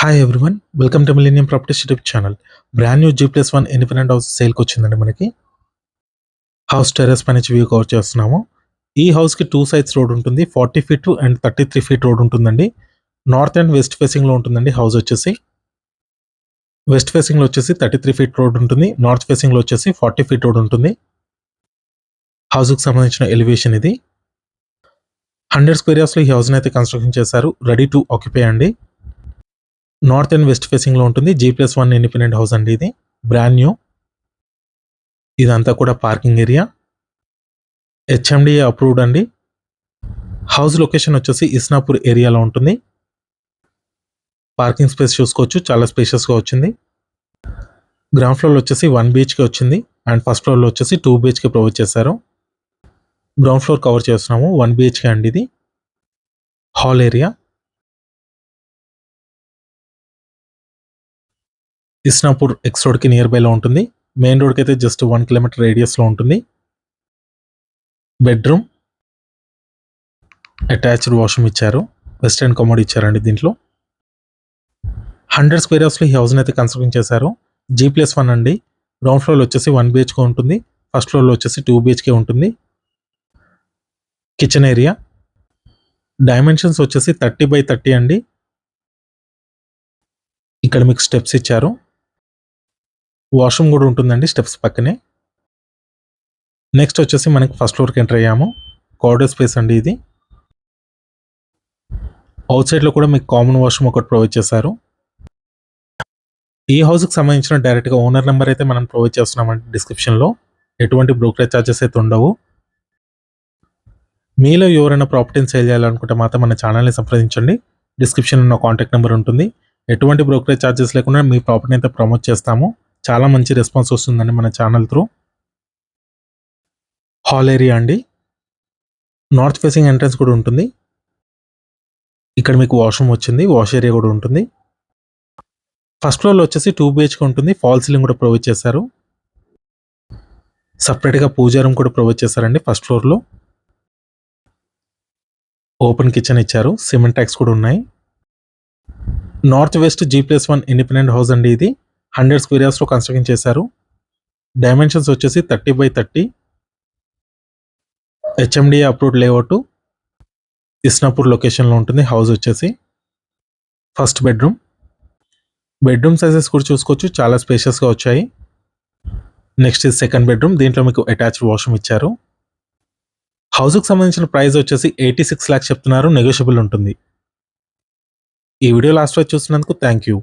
Hi everyone, welcome to millennium properties YouTube channel. Brand new G+1 independent house సేల్కి వచ్చిందండి. మనకి house terrace పై నుంచి view cover చేస్తున్నాము. ఈ హౌస్కి 2 సైడ్స్ రోడ్ ఉంటుంది. 40 ఫీట్ అండ్ 33 ఫీట్ రోడ్ ఉంటుందండి. నార్త్ అండ్ వెస్ట్ ఫేసింగ్లో ఉంటుందండి. హౌస్ వచ్చేసి వెస్ట్ ఫేసింగ్లో వచ్చేసి 33 ఫీట్ రోడ్ ఉంటుంది. నార్త్ ఫేసింగ్లో వచ్చేసి 40 ఫీట్ రోడ్ ఉంటుంది. హౌస్కి సంబంధించిన ఎలివేషన్ ఇది. 100 స్క్వేర్ యార్డ్స్లో ఈ హౌస్ని అయితే కన్స్ట్రక్షన్ చేశారు. రెడీ టు ఆక్యుపై అండి. నార్త్ అండ్ వెస్ట్ ఫేసింగ్లో ఉంటుంది. G+1 ఇండిపెండెంట్ హౌస్ అండి. ఇది బ్రాండ్ న్యూ. ఇదంతా కూడా పార్కింగ్ ఏరియా, HMDA అప్రూవ్డ్ అండి. హౌస్ లొకేషన్ వచ్చేసి ఇస్నాపూర్ ఏరియాలో ఉంటుంది. పార్కింగ్ స్పేస్ చూసుకోవచ్చు, చాలా స్పేషియస్గా వచ్చింది. గ్రౌండ్ ఫ్లోర్లో వచ్చేసి 1 BHK వచ్చింది అండ్ ఫస్ట్ ఫ్లోర్లో వచ్చేసి 2 BHK ప్రొవైడ్ చేశారు. గ్రౌండ్ ఫ్లోర్ కవర్ చేస్తున్నాము. 1 BHK అండి. ఇది హాల్ ఏరియా. ఇస్నాపూర్ ఎక్స్ రోడ్కి నియర్ బైలో ఉంటుంది. మెయిన్ రోడ్కి అయితే జస్ట్ 1 కిలోమీటర్ రేడియస్లో ఉంటుంది. బెడ్రూమ్, అటాచ్డ్ వాష్రూమ్ ఇచ్చారు. వెస్టర్న్ కమోడ్ ఇచ్చారండి. దీంట్లో 100 స్క్వేర్ యార్డ్స్లో ఈ హౌస్ని అయితే కన్స్ట్రక్షన్ చేశారు. G+1 అండి. గ్రౌండ్ ఫ్లోర్లో వచ్చేసి 1 BHK ఉంటుంది. ఫస్ట్ ఫ్లోర్లో వచ్చేసి 2 BHK ఉంటుంది. కిచెన్ ఏరియా డైమెన్షన్స్ వచ్చేసి 30x30 అండి. ఇక్కడ మీకు స్టెప్స్ ఇచ్చారు. వాష్రూమ్ కూడా ఉంటుందండి స్టెప్స్ పక్కనే. నెక్స్ట్ వచ్చేసి మనకి ఫస్ట్ ఫ్లోర్కి ఎంటర్ అయ్యాము. కార్డర్ స్పేస్ అండి. ఇది అవుట్ సైడ్లో కూడా మీకు కామన్ వాష్రూమ్ ఒకటి ప్రొవైడ్ చేశారు. ఈ హౌస్కి సంబంధించిన డైరెక్ట్గా ఓనర్ నెంబర్ అయితే మనం ప్రొవైడ్ చేస్తున్నామండి డిస్క్రిప్షన్లో. ఎటువంటి బ్రోకరేజ్ ఛార్జెస్ అయితే ఉండవు. మీలో ఎవరైనా ప్రాపర్టీని సేల్ చేయాలనుకుంటే మాత్రం మన ఛానల్ని సంప్రదించండి. డిస్క్రిప్షన్లో నా కాంటాక్ట్ నెంబర్ ఉంటుంది. ఎటువంటి బ్రోకరేజ్ ఛార్జెస్ లేకుండా మీ ప్రాపర్టీని అయితే ప్రమోట్ చేస్తాము. చాలా మంచి రెస్పాన్స్ వస్తుందండి మన ఛానల్ త్రూ. హాల్ ఏరియా అండి. నార్త్ ఫేసింగ్ ఎంట్రన్స్ కూడా ఉంటుంది. ఇక్కడ మీకు వాష్రూమ్ వచ్చింది, వాష్ ఏరియా కూడా ఉంటుంది. ఫస్ట్ ఫ్లోర్లో వచ్చేసి 2 BHK ఉంటుంది. ఫాల్ సీలింగ్ కూడా ప్రొవైడ్ చేశారు. సపరేట్గా పూజా రూమ్ కూడా ప్రొవైడ్ చేశారండి ఫస్ట్ ఫ్లోర్లో. ఓపెన్ కిచెన్ ఇచ్చారు. సిమెంట్ ట్యాక్స్ కూడా ఉన్నాయి. North west G+1 independent house అండి. ఇది 100 స్క్వేర్ యార్డ్స్లో కన్స్ట్రక్షన్ చేశారు. డైమెన్షన్స్ వచ్చేసి 30x30. HMDA approved layout. Isnapur లొకేషన్లో ఉంటుంది హౌస్ వచ్చేసి. ఫస్ట్ బెడ్రూమ్ సైజెస్ కూడా చూసుకోవచ్చు, చాలా స్పేషియస్గా వచ్చాయి. నెక్స్ట్ ఇది సెకండ్ బెడ్రూమ్. దీంట్లో మీకు అటాచ్డ్ వాష్రూమ్ ఇచ్చారు. హౌస్కి సంబంధించిన ప్రైస్ వచ్చేసి 86 lakhs చెప్తున్నారు. నెగోషియబుల్ ఉంటుంది. ఈ వీడియో లాస్ట్ వరకు చూసినందుకు థ్యాంక్ యూ.